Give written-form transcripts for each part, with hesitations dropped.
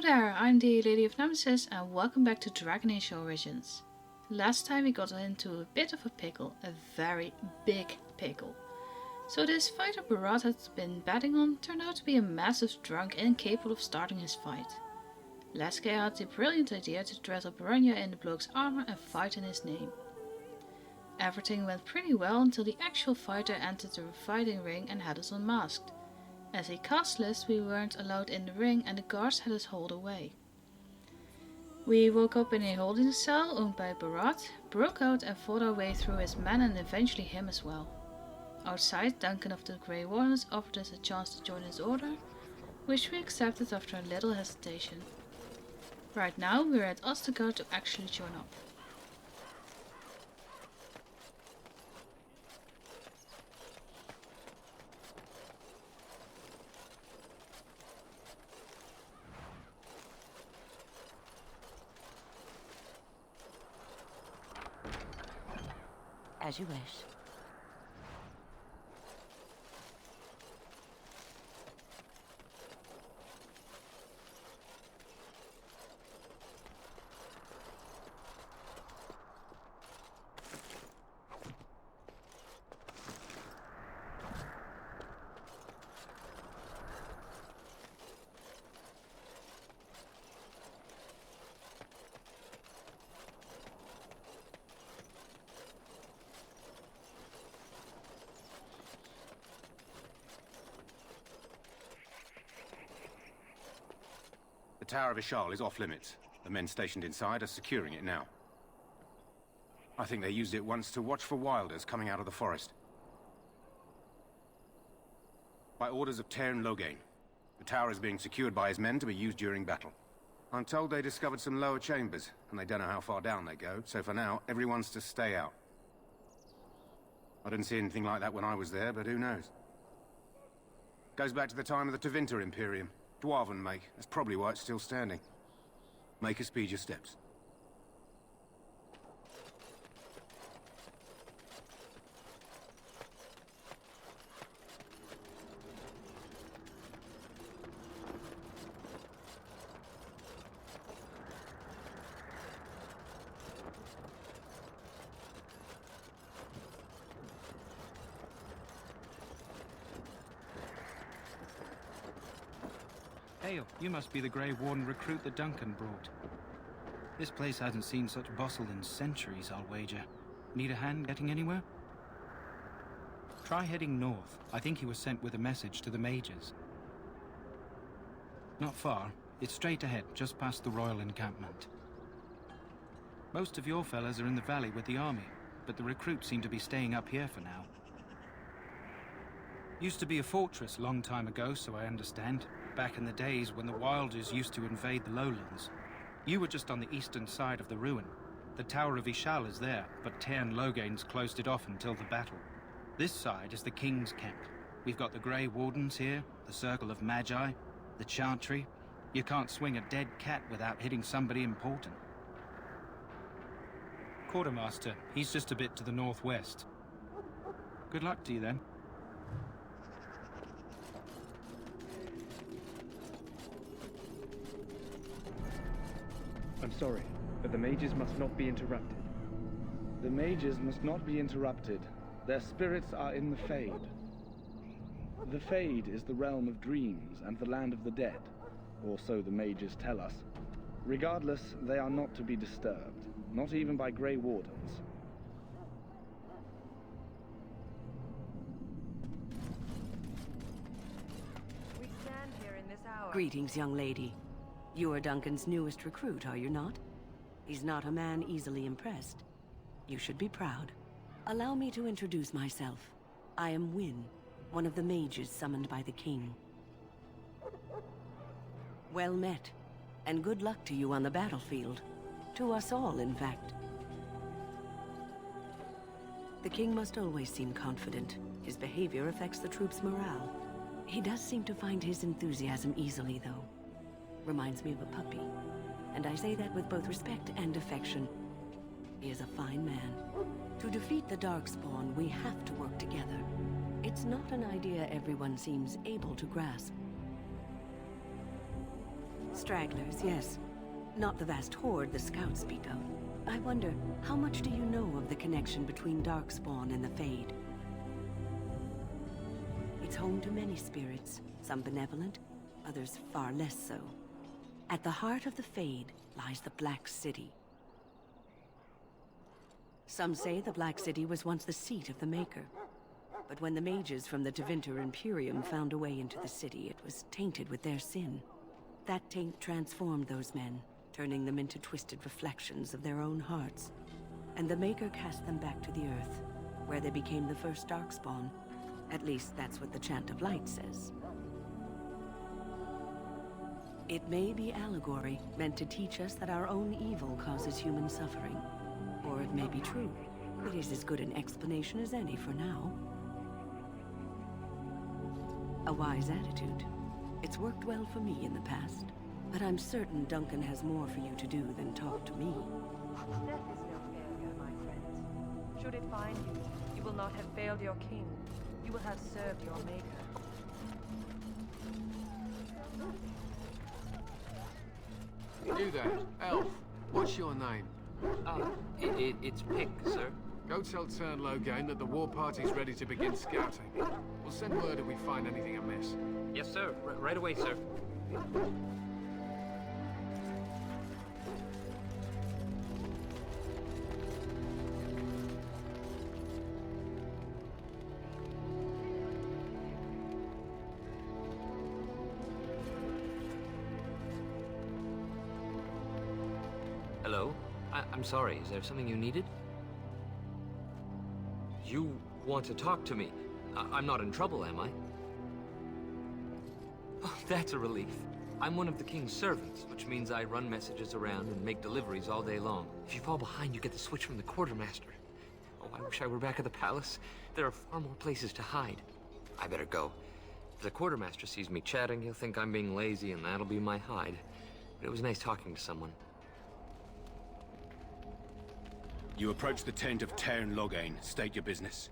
Hello there, I'm the LadyofNemesis and welcome back to Dragon Age Origins. Last time we got into a bit of a pickle, a very big pickle. So this fighter Barat had been betting on turned out to be a massive drunk incapable of starting his fight. Leske had the brilliant idea to dress up Rania in the bloke's armor and fight in his name. Everything went pretty well until the actual fighter entered the fighting ring and had us unmasked. As a cast list, we weren't allowed in the ring and the guards had us hauled away. We woke up in a holding cell owned by Barat, broke out and fought our way through his men and eventually him as well. Outside, Duncan of the Grey Wardens offered us a chance to join his order, which we accepted after a little hesitation. Right now, we're at Ostergaard to actually join up. As you wish. The Tower of Ishal is off limits. The men stationed inside are securing it now. I think they used it once to watch for wilders coming out of the forest. By orders of Tairn Loghain, the tower is being secured by his men to be used during battle. I'm told they discovered some lower chambers, and they don't know how far down they go, so for now, everyone's to stay out. I didn't see anything like that when I was there, but who knows? Goes back to the time of the Tevinter Imperium. Dwarven make. That's probably why it's still standing. Make a speed your steps. Hail, you must be the Grey Warden recruit that Duncan brought. This place hasn't seen such bustle in centuries, I'll wager. Need a hand getting anywhere? Try heading north. I think he was sent with a message to the mages. Not far. It's straight ahead, just past the royal encampment. Most of your fellas are in the valley with the army, but the recruits seem to be staying up here for now. Used to be a fortress long time ago, so I understand. Back in the days when the Wilders used to invade the lowlands. You were just on the eastern side of the ruin. The Tower of Ishal is there, but Tairn Loghain's closed it off until the battle. This side is the King's camp. We've got the Grey Wardens here, the Circle of Magi, the Chantry. You can't swing a dead cat without hitting somebody important. Quartermaster, he's just a bit to the northwest. Good luck to you then. I'm sorry, but the mages must not be interrupted. The mages must not be interrupted. Their spirits are in the Fade. The Fade is the realm of dreams and the land of the dead, or so the mages tell us. Regardless, they are not to be disturbed, not even by Grey Wardens. We stand here in this hour. Greetings, young lady. You are Duncan's newest recruit, are you not? He's not a man easily impressed. You should be proud. Allow me to introduce myself. I am Wynne, one of the mages summoned by the king. Well met, and good luck to you on the battlefield. To us all, in fact. The king must always seem confident. His behavior affects the troops' morale. He does seem to find his enthusiasm easily, though. Reminds me of a puppy. And I say that with both respect and affection. He is a fine man. To defeat the Darkspawn, we have to work together. It's not an idea everyone seems able to grasp. Stragglers, yes. Not the vast horde the scouts speak of. I wonder, how much do you know of the connection between Darkspawn and the Fade? It's home to many spirits, some benevolent, others far less so. At the heart of the Fade lies the Black City. Some say the Black City was once the seat of the Maker. But when the mages from the Tevinter Imperium found a way into the city, it was tainted with their sin. That taint transformed those men, turning them into twisted reflections of their own hearts. And the Maker cast them back to the Earth, where they became the first Darkspawn. At least that's what the Chant of Light says. It may be allegory, meant to teach us that our own evil causes human suffering. Or it may be true. It is as good an explanation as any for now. A wise attitude. It's worked well for me in the past. But I'm certain Duncan has more for you to do than talk to me. Death is no failure, my friend. Should it find you, you will not have failed your king. You will have served your maker. You there, elf. What's your name? It's Pink, sir. Go tell Tern Logain that the war party's ready to begin scouting. We'll send word if we find anything amiss. Yes, sir. Right away, sir. Hello? I'm sorry, is there something you needed? You want to talk to me? I'm not in trouble, am I? Oh, that's a relief. I'm one of the king's servants, which means I run messages around and make deliveries all day long. If you fall behind, you get the switch from the quartermaster. Oh, I wish I were back at the palace. There are far more places to hide. I better go. If the quartermaster sees me chatting, he'll think I'm being lazy, and that'll be my hide. But it was nice talking to someone. You approach the tent of Tern Logain. State your business.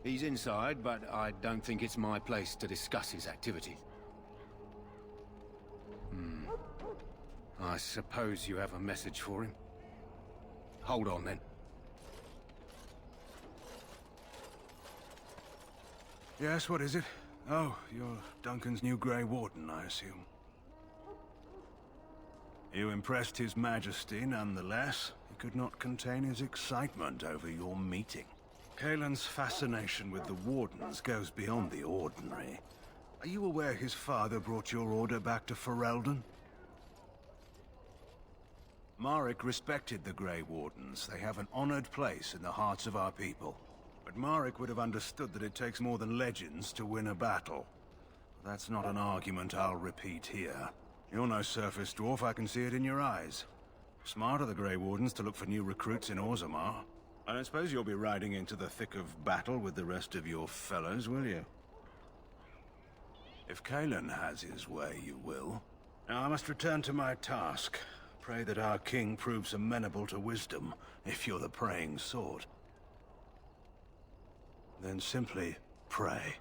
He's inside, but I don't think it's my place to discuss his activities. I suppose you have a message for him. Hold on, then. Yes, what is it? Oh, you're Duncan's new Grey Warden, I assume. You impressed His Majesty nonetheless. He could not contain his excitement over your meeting. Kaelin's fascination with the Wardens goes beyond the ordinary. Are you aware his father brought your order back to Ferelden? Marek respected the Grey Wardens. They have an honored place in the hearts of our people. But Marek would have understood that it takes more than legends to win a battle. That's not an argument I'll repeat here. You're no surface dwarf, I can see it in your eyes. Smart of the Grey Wardens to look for new recruits in Orzammar. I don't suppose you'll be riding into the thick of battle with the rest of your fellows, will you? If Kaelin has his way, you will. Now I must return to my task. Pray that our king proves amenable to wisdom, if you're the praying sort. Then simply pray.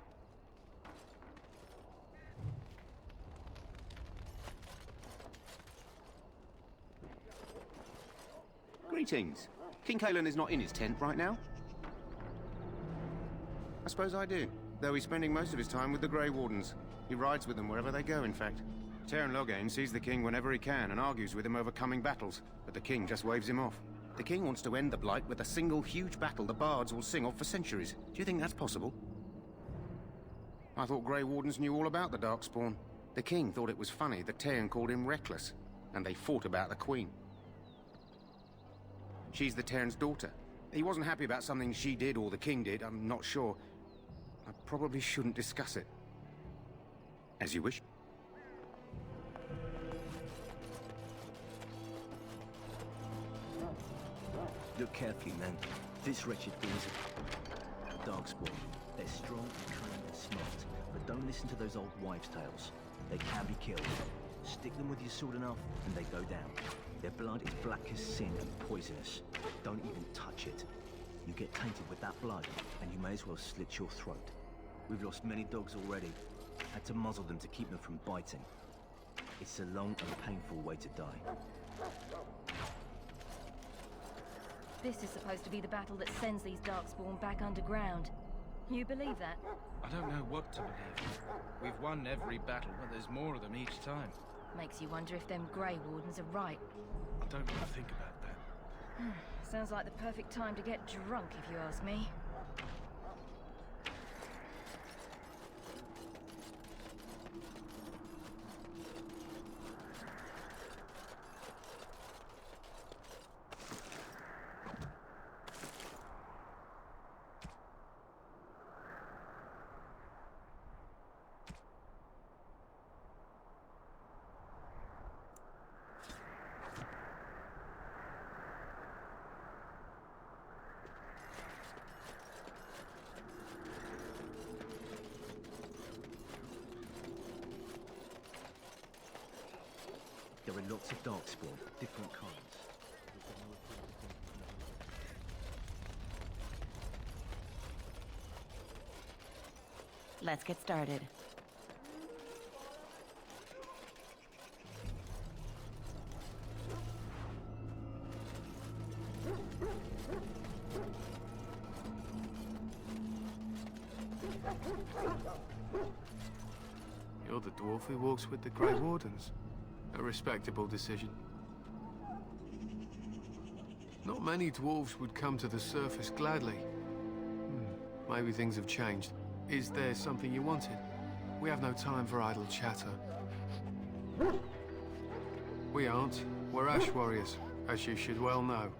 Greetings. King Kaelin is not in his tent right now? I suppose I do, though he's spending most of his time with the Grey Wardens. He rides with them wherever they go, in fact. Tern Logain sees the king whenever he can and argues with him over coming battles, but the king just waves him off. The king wants to end the Blight with a single huge battle the bards will sing of for centuries. Do you think that's possible? I thought Grey Wardens knew all about the Darkspawn. The king thought it was funny that Tern called him reckless, and they fought about the queen. She's the Tern's daughter. He wasn't happy about something she did or the king did, I'm not sure. I probably shouldn't discuss it. As you wish. Look carefully, man. This wretched thing is a Darkspawn. They're strong, kind, and smart, but don't listen to those old wives' tales. They can be killed. Stick them with your sword enough, and they go down. Their blood is black as sin and poisonous. Don't even touch it. You get tainted with that blood, and you may as well slit your throat. We've lost many dogs already. Had to muzzle them to keep them from biting. It's a long and painful way to die. This is supposed to be the battle that sends these Darkspawn back underground. You believe that? I don't know what to believe. We've won every battle, but there's more of them each time. Makes you wonder if them Grey Wardens are right. I don't want to think about that. Sounds like the perfect time to get drunk, if you ask me. There are lots of Darkspawn, different kinds. Let's get started. You're the dwarf who walks with the Grey Wardens. A respectable decision. Not many dwarves would come to the surface gladly. Maybe things have changed. Is there something you wanted? We have no time for idle chatter. We aren't. We're Ash Warriors, as you should well know.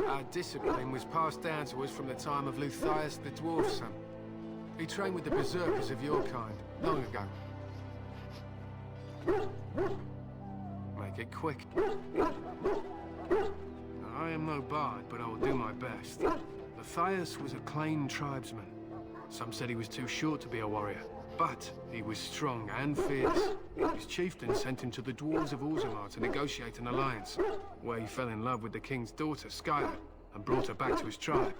Our discipline was passed down to us from the time of Luthias the Dwarf's son. He trained with the berserkers of your kind, long ago. Make it quick. I am no bard, but I will do my best. Luthias was a claimed tribesman. Some said he was too short to be a warrior, but he was strong and fierce. His chieftain sent him to the dwarves of Orzammar to negotiate an alliance, where he fell in love with the king's daughter, Skyla, and brought her back to his tribe.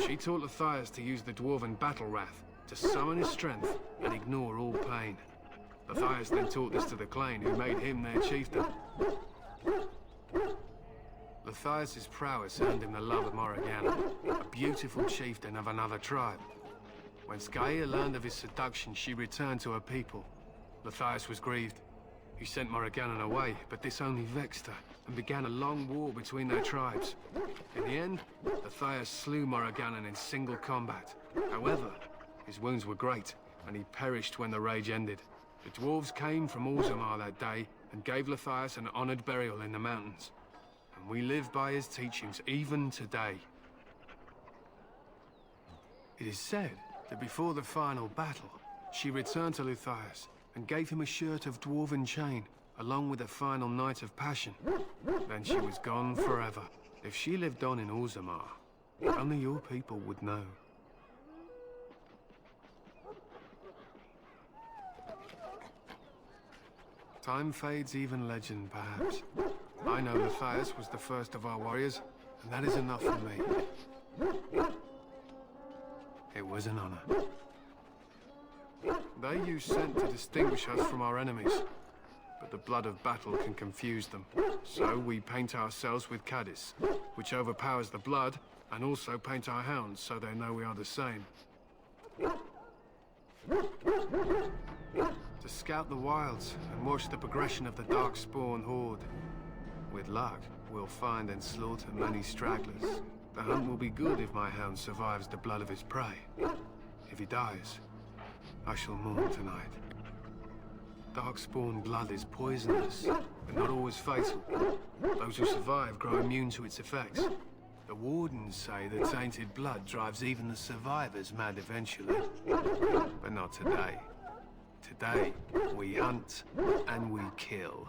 She taught Luthias to use the dwarven battle wrath to summon his strength and ignore all pain. Luthias then taught this to the Clane, who made him their chieftain. Luthias' prowess earned him the love of Morriganna, a beautiful chieftain of another tribe. When Skyla learned of his seduction, she returned to her people. Luthias was grieved. He sent Morriganna away, but this only vexed her, and began a long war between their tribes. In the end, Luthias slew Morriganna in single combat. However, his wounds were great, and he perished when the rage ended. The dwarves came from Orzammar that day and gave Luthias an honored burial in the mountains. And we live by his teachings even today. It is said that before the final battle, she returned to Luthias and gave him a shirt of dwarven chain, along with a final night of passion. Then she was gone forever. If she lived on in Orzammar, only your people would know. Time fades even legend, perhaps. I know Luthias was the first of our warriors, and that is enough for me. It was an honor. They use scent to distinguish us from our enemies, but the blood of battle can confuse them. So we paint ourselves with Caddis, which overpowers the blood, and also paint our hounds so they know we are the same. To scout the wilds and watch the progression of the Darkspawn horde. With luck, we'll find and slaughter many stragglers. The hunt will be good if my hound survives the blood of his prey. If he dies, I shall mourn tonight. Darkspawn blood is poisonous, but not always fatal. Those who survive grow immune to its effects. The Wardens say that tainted blood drives even the survivors mad eventually. But not today. Today, we hunt and we kill.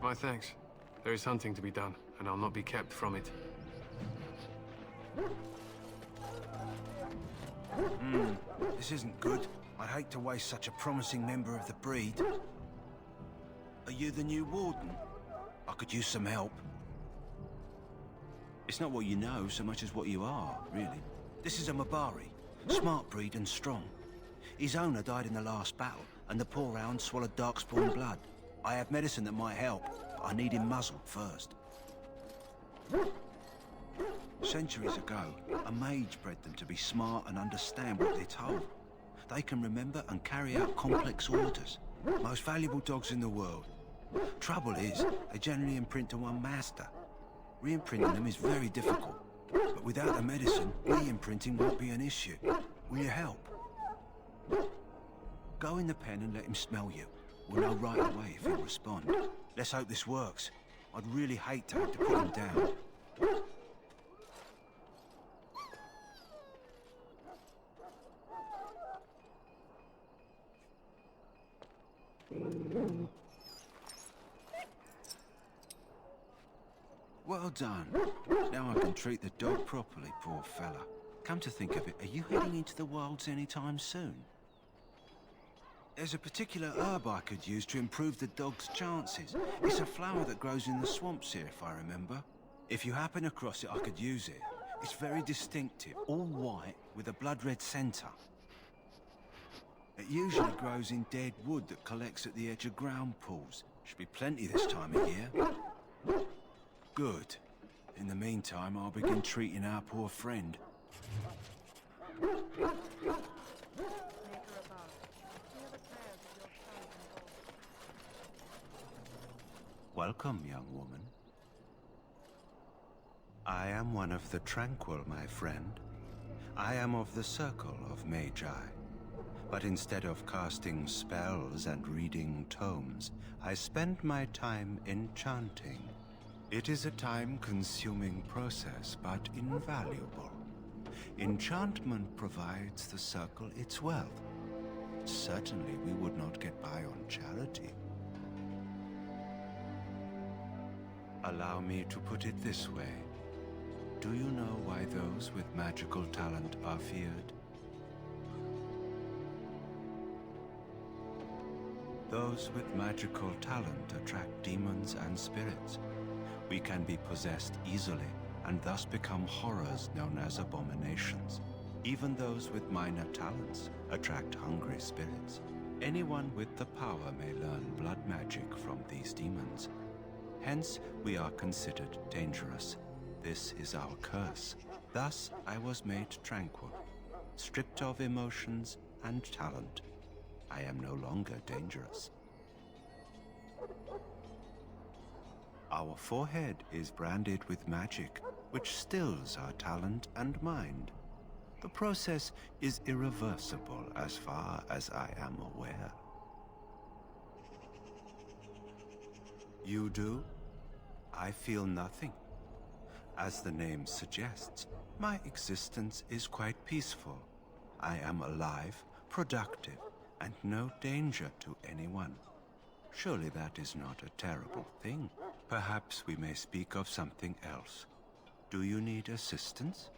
My thanks. There is hunting to be done, and I'll not be kept from it. This isn't good. I'd hate to waste such a promising member of the breed. Are you the new Warden? I could use some help. It's not what you know so much as what you are, really. This is a Mabari. Smart breed and strong. His owner died in the last battle, and the poor hound swallowed darkspawn blood. I have medicine that might help, but I need him muzzled first. Centuries ago, a mage bred them to be smart and understand what they're told. They can remember and carry out complex orders. Most valuable dogs in the world. Trouble is, they generally imprint to one master. Re-imprinting them is very difficult. But without the medicine, re-imprinting won't be an issue. Will you help? Go in the pen and let him smell you. We'll know right away if he'll respond. Let's hope this works. I'd really hate to have to put him down. Well done. Now I can treat the dog properly, poor fella. Come to think of it, are you heading into the wilds anytime soon? There's a particular herb I could use to improve the dog's chances. It's a flower that grows in the swamps here, if I remember. If you happen across it, I could use it. It's very distinctive, all white with a blood-red centre. It usually grows in dead wood that collects at the edge of ground pools. Should be plenty this time of year. Good. In the meantime, I'll begin treating our poor friend. Welcome, young woman. I am one of the Tranquil, my friend. I am of the Circle of Magi. But instead of casting spells and reading tomes, I spend my time enchanting. It is a time-consuming process, but invaluable. Enchantment provides the Circle its wealth. Certainly we would not get by on charity. Allow me to put it this way. Do you know why those with magical talent are feared? Those with magical talent attract demons and spirits. We can be possessed easily, and thus become horrors known as abominations. Even those with minor talents attract hungry spirits. Anyone with the power may learn blood magic from these demons. Hence, we are considered dangerous. This is our curse. Thus, I was made tranquil, stripped of emotions and talent. I am no longer dangerous. Our forehead is branded with magic, which stills our talent and mind. The process is irreversible as far as I am aware. You do? I feel nothing. As the name suggests, my existence is quite peaceful. I am alive, productive, and no danger to anyone. Surely that is not a terrible thing. Perhaps we may speak of something else. Do you need assistance?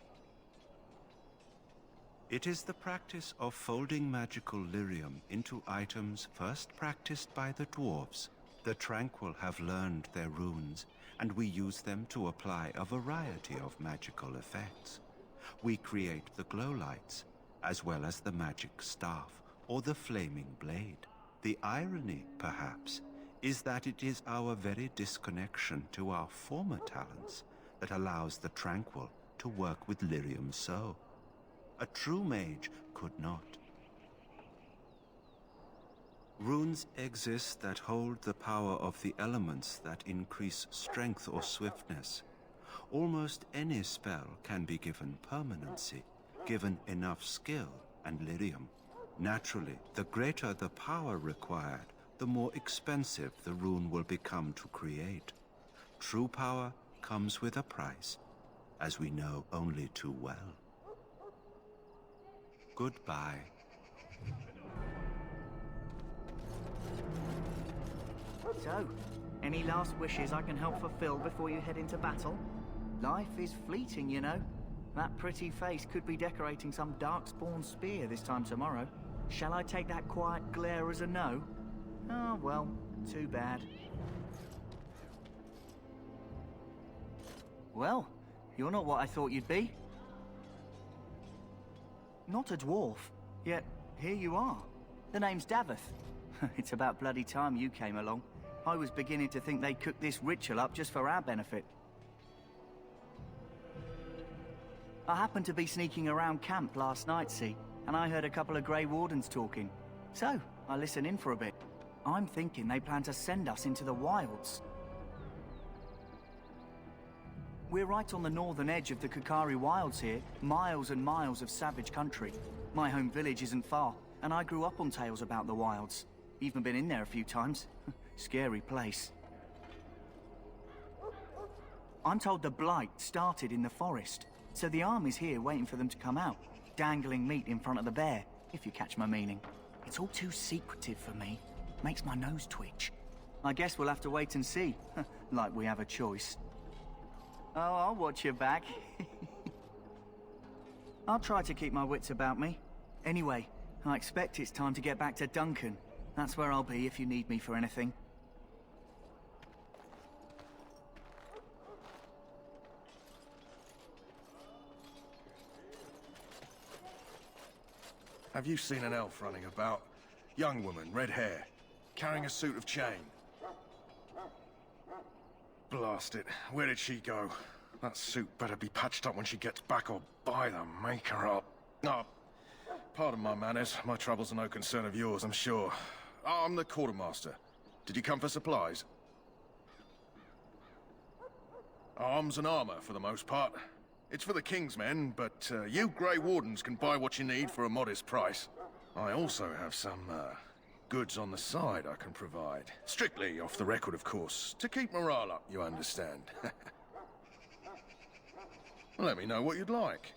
It is the practice of folding magical lyrium into items first practiced by the dwarves. The Tranquil have learned their runes, and we use them to apply a variety of magical effects. We create the glow lights, as well as the magic staff or the flaming blade. The irony, perhaps, is that it is our very disconnection to our former talents that allows the Tranquil to work with lyrium so. A true mage could not. Runes exist that hold the power of the elements that increase strength or swiftness. Almost any spell can be given permanency, given enough skill and lyrium. Naturally, the greater the power required, the more expensive the rune will become to create. True power comes with a price, as we know only too well. Goodbye. So, any last wishes I can help fulfill before you head into battle? Life is fleeting, you know. That pretty face could be decorating some darkspawn spear this time tomorrow. Shall I take that quiet glare as a no? Oh, well, too bad. Well, you're not what I thought you'd be. Not a dwarf, yet here you are. The name's Davith. It's about bloody time you came along. I was beginning to think they cooked this ritual up just for our benefit. I happened to be sneaking around camp last night, see, and I heard a couple of Grey Wardens talking. So, I listened in for a bit. I'm thinking they plan to send us into the wilds. We're right on the northern edge of the Kakari Wilds here, miles and miles of savage country. My home village isn't far, and I grew up on tales about the wilds. Even been in there a few times. Scary place. I'm told the Blight started in the forest, so the army's here waiting for them to come out, dangling meat in front of the bear, if you catch my meaning. It's all too secretive for me. Makes my nose twitch. I guess we'll have to wait and see, like we have a choice. Oh, I'll watch your back. I'll try to keep my wits about me. Anyway, I expect it's time to get back to Duncan. That's where I'll be if you need me for anything. Have you seen an elf running about? Young woman, red hair, carrying a suit of chain. Blast it. Where did she go? That suit better be patched up when she gets back, or by the maker up. Oh, pardon my manners. My troubles are no concern of yours, I'm sure. I'm the quartermaster. Did you come for supplies? Arms and armor, for the most part. It's for the King's men, but you Grey Wardens can buy what you need for a modest price. I also have some, goods on the side I can provide. Strictly off the record, of course. To keep morale up, you understand. Let me know what you'd like.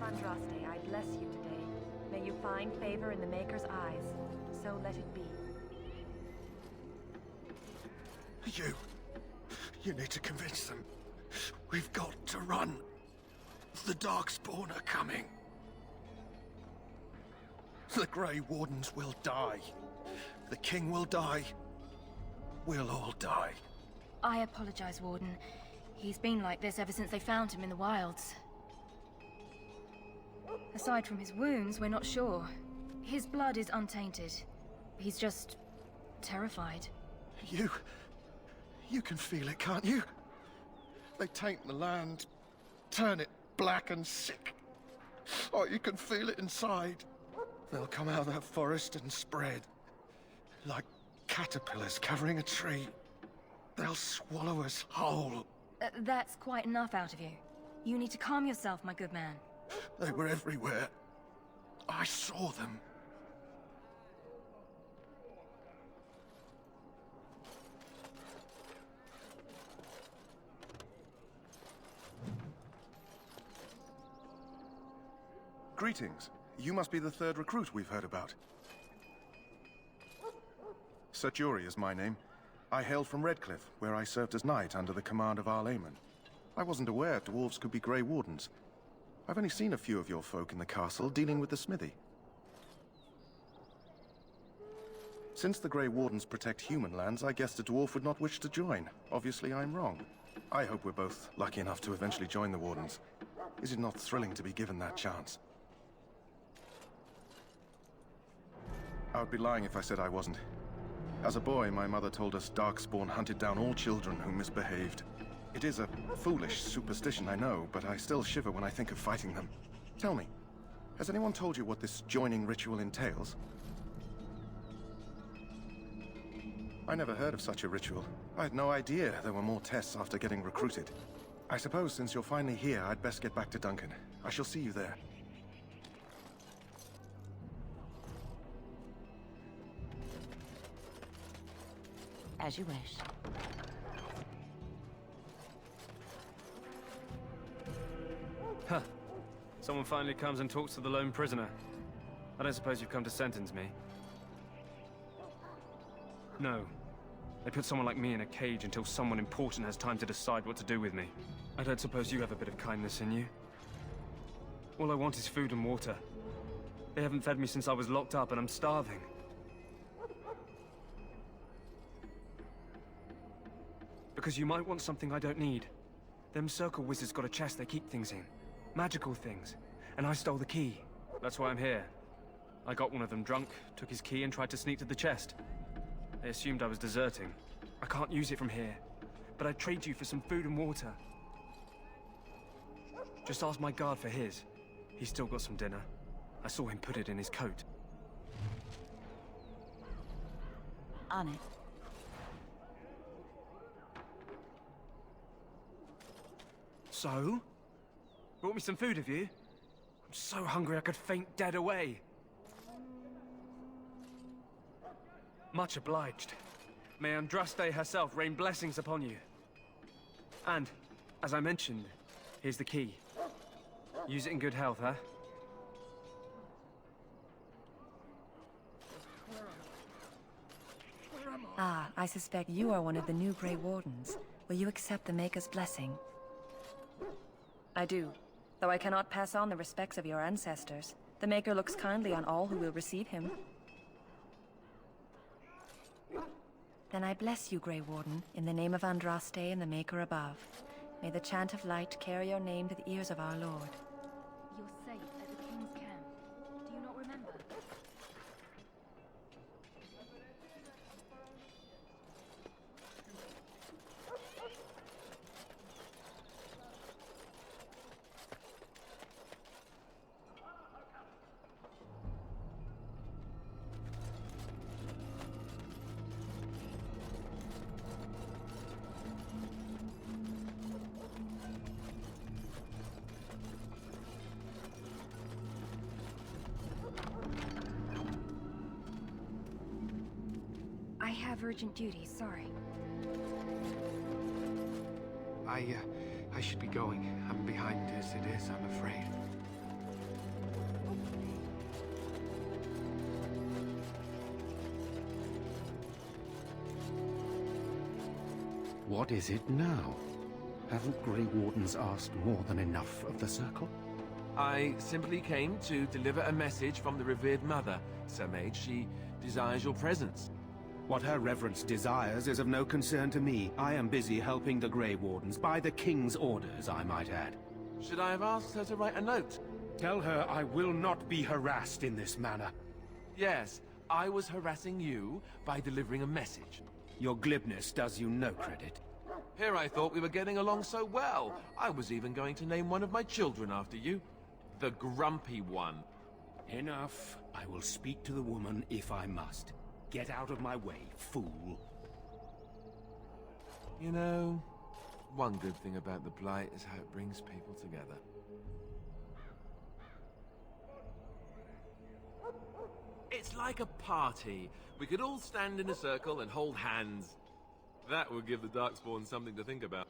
Andraste, I bless you today. May you find favor in the Maker's eyes. So let it be. You need to convince them. We've got to run. The Darkspawn are coming. The Grey Wardens will die. The King will die. We'll all die. I apologize, Warden. He's been like this ever since they found him in the wilds. Aside from his wounds, we're not sure. His blood is untainted. He's just terrified. You can feel it, can't you? They taint the land, turn it black and sick. Oh, you can feel it inside. They'll come out of that forest and spread. Like caterpillars covering a tree. They'll swallow us whole. That's quite enough out of you. You need to calm yourself, my good man. They were everywhere. I saw them. Greetings. You must be the third recruit we've heard about. Sir Jury is my name. I hail from Redcliffe, where I served as knight under the command of Arlayman. I wasn't aware dwarves could be Grey Wardens. I've only seen a few of your folk in the castle dealing with the smithy. Since the Grey Wardens protect human lands, I guessed a dwarf would not wish to join. Obviously, I'm wrong. I hope we're both lucky enough to eventually join the Wardens. Is it not thrilling to be given that chance? I would be lying if I said I wasn't. As a boy, my mother told us Darkspawn hunted down all children who misbehaved. It is a foolish superstition, I know, but I still shiver when I think of fighting them. Tell me, has anyone told you what this joining ritual entails? I never heard of such a ritual. I had no idea there were more tests after getting recruited. I suppose since you're finally here, I'd best get back to Duncan. I shall see you there. As you wish. Huh. Someone finally comes and talks to the lone prisoner. I don't suppose you've come to sentence me? No. They put someone like me in a cage until someone important has time to decide what to do with me. I don't suppose you have a bit of kindness in you? All I want is food and water. They haven't fed me since I was locked up and I'm starving. Because you might want something I don't need. Them circle wizards got a chest they keep things in. Magical things. And I stole the key. That's why I'm here. I got one of them drunk, took his key and tried to sneak to the chest. They assumed I was deserting. I can't use it from here. But I'd trade you for some food and water. Just ask my guard for his. He's still got some dinner. I saw him put it in his coat. On it. So? Brought me some food, have you? I'm so hungry I could faint dead away. Much obliged. May Andraste herself rain blessings upon you. And, as I mentioned, here's the key. Use it in good health, huh? Ah, I suspect you are one of the new Grey Wardens. Will you accept the Maker's blessing? I do, though I cannot pass on the respects of your ancestors. The Maker looks kindly on all who will receive him. Then I bless you, Grey Warden, in the name of Andraste and the Maker above. May the chant of light carry your name to the ears of our Lord. You're safe at the King's camp. Do you not remember? I have urgent duties, sorry. I should be going. I'm behind as it is, I'm afraid. What is it now? Haven't Grey Wardens asked more than enough of the Circle? I simply came to deliver a message from the revered mother, Sir Mage. She desires your presence. What her reverence desires is of no concern to me. I am busy helping the Grey Wardens, by the King's orders, I might add. Should I have asked her to write a note? Tell her I will not be harassed in this manner. Yes, I was harassing you by delivering a message. Your glibness does you no credit. Here I thought we were getting along so well. I was even going to name one of my children after you. The Grumpy One. Enough. I will speak to the woman if I must. Get out of my way, fool. You know, one good thing about the Blight is how it brings people together. It's like a party. We could all stand in a circle and hold hands. That would give the Darkspawn something to think about.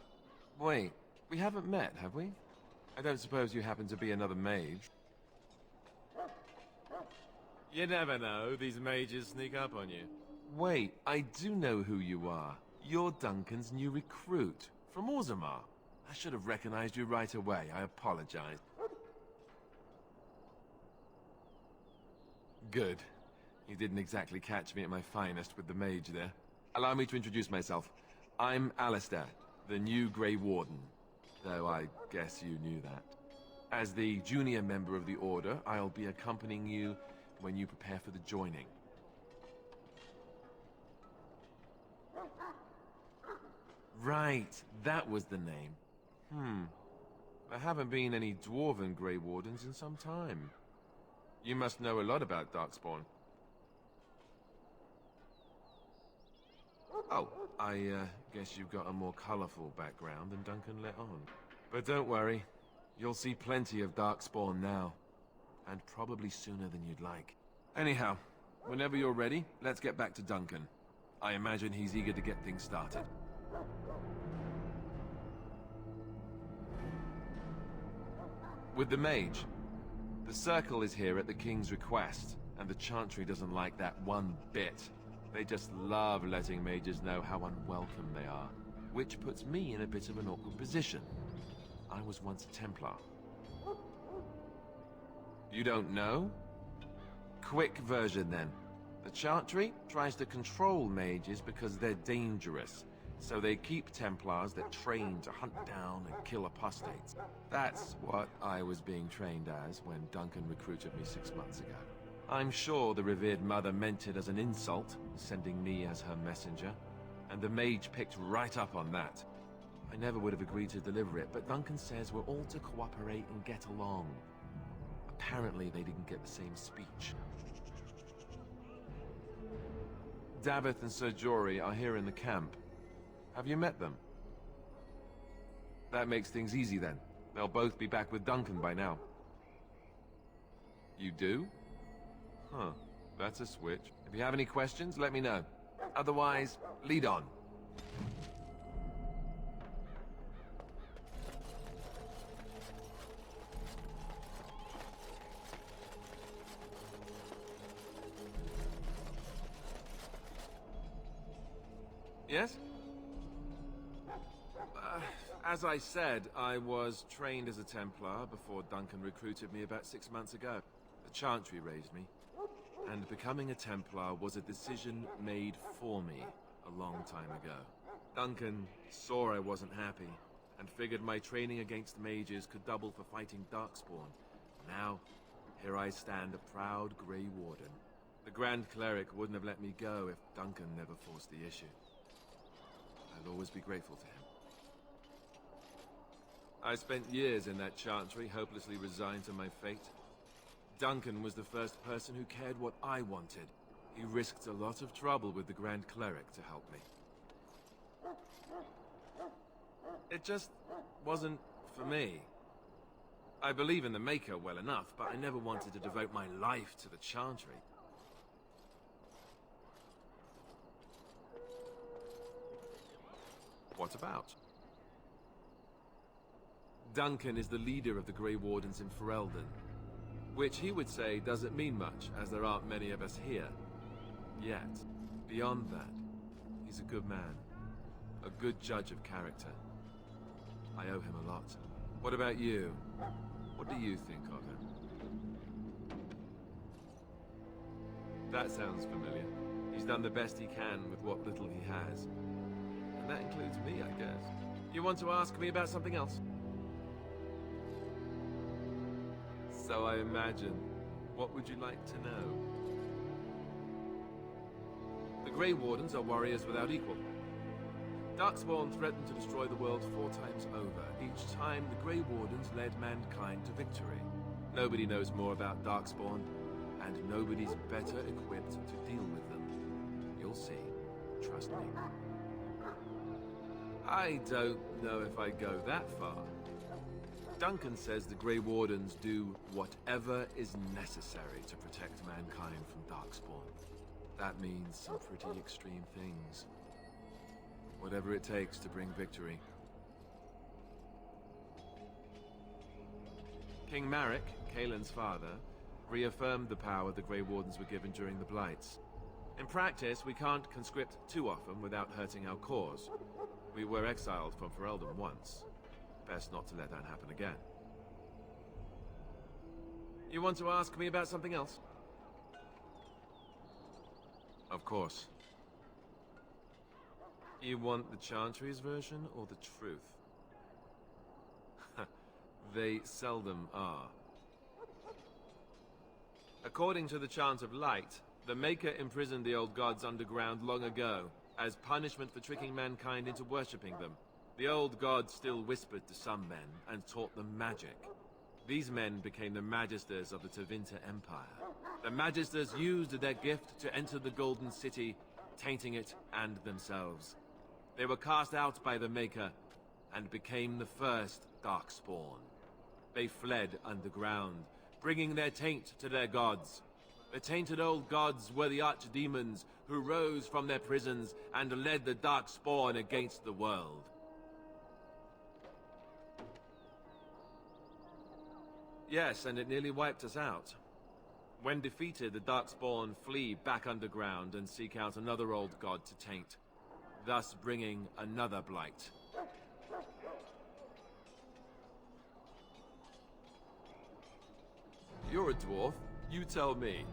Wait, we haven't met, have we? I don't suppose you happen to be another mage? You never know, these mages sneak up on you. Wait, I do know who you are. You're Duncan's new recruit, from Orzammar. I should have recognized you right away, I apologize. Good. You didn't exactly catch me at my finest with the mage there. Allow me to introduce myself. I'm Alistair, the new Grey Warden. Though I guess you knew that. As the junior member of the Order, I'll be accompanying you when you prepare for the joining. Right, that was the name. There haven't been any dwarven Grey Wardens in some time. You must know a lot about Darkspawn. Oh, I guess you've got a more colorful background than Duncan let on. But don't worry, you'll see plenty of Darkspawn now. And probably sooner than you'd like. Anyhow, whenever you're ready, let's get back to Duncan. I imagine he's eager to get things started. With the mage, the circle is here at the king's request, and the chantry doesn't like that one bit. They just love letting mages know how unwelcome they are, which puts me in a bit of an awkward position. I was once a Templar. You don't know? Quick version then. The chantry tries to control mages because they're dangerous, so they keep Templars that train to hunt down and kill apostates. That's what I was being trained as when Duncan recruited me 6 months ago. I'm sure the revered mother meant it as an insult, sending me as her messenger, and the mage picked right up on that. I never would have agreed to deliver it, but Duncan says we're all to cooperate and get along. Apparently they didn't get the same speech. Davith and Sir Jory are here in the camp. Have you met them? That makes things easy then. They'll both be back with Duncan by now. You do? Huh, that's a switch. If you have any questions, let me know. Otherwise, lead on. Yes? As I said, I was trained as a Templar before Duncan recruited me about 6 months ago. The Chantry raised me, and becoming a Templar was a decision made for me a long time ago. Duncan saw I wasn't happy, and figured my training against mages could double for fighting Darkspawn. Now, here I stand, a proud Grey Warden. The Grand Cleric wouldn't have let me go if Duncan never forced the issue. I'll always be grateful to him. I spent years in that chantry, hopelessly resigned to my fate. Duncan was the first person who cared what I wanted. He risked a lot of trouble with the Grand Cleric to help me. It just wasn't for me. I believe in the Maker well enough, but I never wanted to devote my life to the chantry. What about? Duncan is the leader of the Grey Wardens in Ferelden, which he would say doesn't mean much, as there aren't many of us here. Yet, beyond that, he's a good man, a good judge of character. I owe him a lot. What about you? What do you think of him? That sounds familiar. He's done the best he can with what little he has. And that includes me, I guess. You want to ask me about something else? So I imagine. What would you like to know? The Grey Wardens are warriors without equal. Darkspawn threatened to destroy the world 4 times over. Each time, the Grey Wardens led mankind to victory. Nobody knows more about Darkspawn, and nobody's better equipped to deal with them. You'll see. Trust me. I don't know if I go that far. Duncan says the Grey Wardens do whatever is necessary to protect mankind from Darkspawn. That means some pretty extreme things. Whatever it takes to bring victory. King Marek, Kaelin's father, reaffirmed the power the Grey Wardens were given during the Blights. In practice, we can't conscript too often without hurting our cause. We were exiled from Ferelden once. Best not to let that happen again. You want to ask me about something else? Of course. You want the Chantry's version or the truth? They seldom are. According to the Chant of Light, the Maker imprisoned the old gods underground long ago, as punishment for tricking mankind into worshipping them. The old gods still whispered to some men and taught them magic. These men became the Magisters of the Tevinter Empire. The Magisters used their gift to enter the Golden City, tainting it and themselves. They were cast out by the Maker and became the first Darkspawn. They fled underground, bringing their taint to their gods. The tainted old gods were the archdemons who rose from their prisons and led the Darkspawn against the world. Yes, and it nearly wiped us out. When defeated, the Darkspawn flee back underground and seek out another old god to taint, thus bringing another blight. You're a dwarf, you tell me.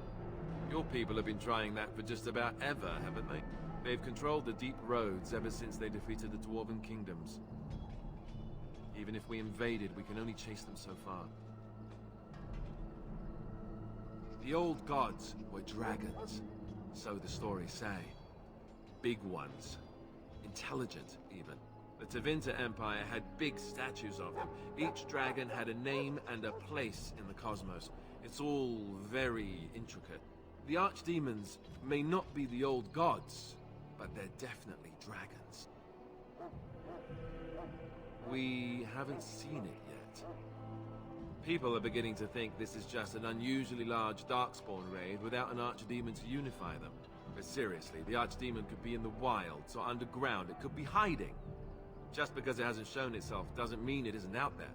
Your people have been trying that for just about ever, haven't they? They've controlled the deep roads ever since they defeated the Dwarven kingdoms. Even if we invaded, we can only chase them so far. The old gods were dragons, so the stories say. Big ones. Intelligent, even. The Tevinter Empire had big statues of them. Each dragon had a name and a place in the cosmos. It's all very intricate. The archdemons may not be the old gods, but they're definitely dragons. We haven't seen it yet. People are beginning to think this is just an unusually large Darkspawn raid without an archdemon to unify them. But seriously, the archdemon could be in the wilds or underground. It could be hiding. Just because it hasn't shown itself doesn't mean it isn't out there.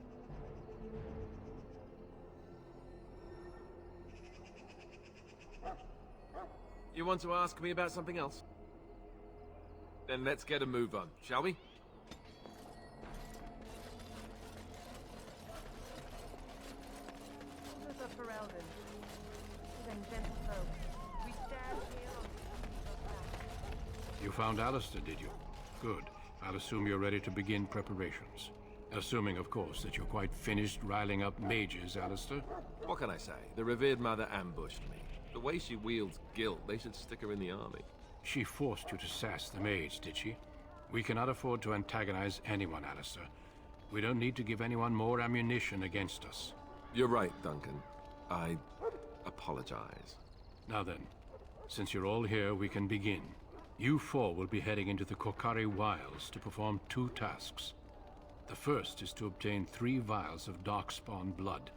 You want to ask me about something else? Then let's get a move on, shall we? You found Alistair, did you? Good. I'll assume you're ready to begin preparations. Assuming, of course, that you're quite finished riling up mages, Alistair. What can I say? The revered mother ambushed me. The way she wields guilt, they should stick her in the army. She forced you to sass the mage, did she? We cannot afford to antagonize anyone, Alistair. We don't need to give anyone more ammunition against us. You're right, Duncan. I apologize. Now then, since you're all here, we can begin. You four will be heading into the Kokari Wilds to perform 2 tasks. The first is to obtain 3 vials of Darkspawn blood,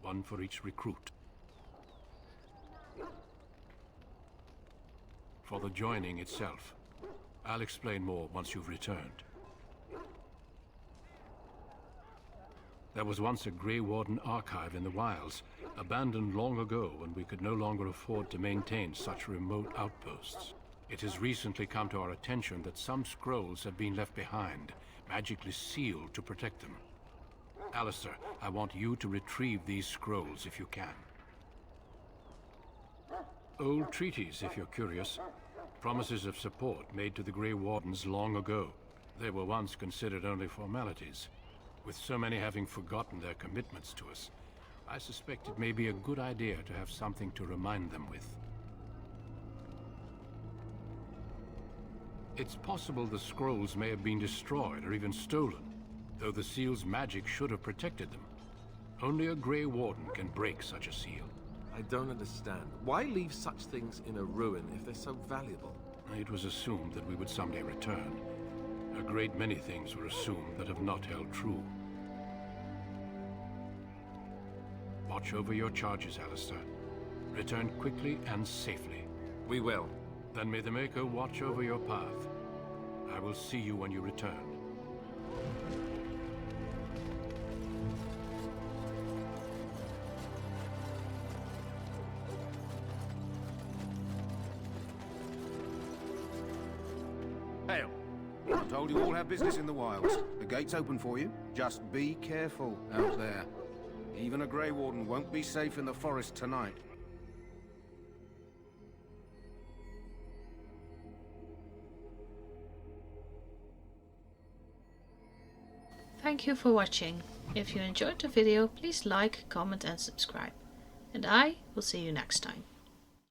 1 for each recruit. For the joining itself, I'll explain more once you've returned. There was once a Grey Warden archive in the wilds, abandoned long ago when we could no longer afford to maintain such remote outposts. It has recently come to our attention that some scrolls have been left behind, magically sealed to protect them. Alistair, I want you to retrieve these scrolls if you can. Old treaties, if you're curious. Promises of support made to the Grey Wardens long ago. They were once considered only formalities. With so many having forgotten their commitments to us, I suspect it may be a good idea to have something to remind them with. It's possible the scrolls may have been destroyed or even stolen, though the seal's magic should have protected them. Only a Grey Warden can break such a seal. I don't understand. Why leave such things in a ruin if they're so valuable? It was assumed that we would someday return. A great many things were assumed that have not held true. Watch over your charges, Alistair. Return quickly and safely. We will. Then may the Maker watch over your path. I will see you when you return. Hail! I told you all have business in the wilds. The gate's open for you. Just be careful out there. Even a Grey Warden won't be safe in the forest tonight. Thank you for watching. If you enjoyed the video, please like, comment and subscribe. And I will see you next time.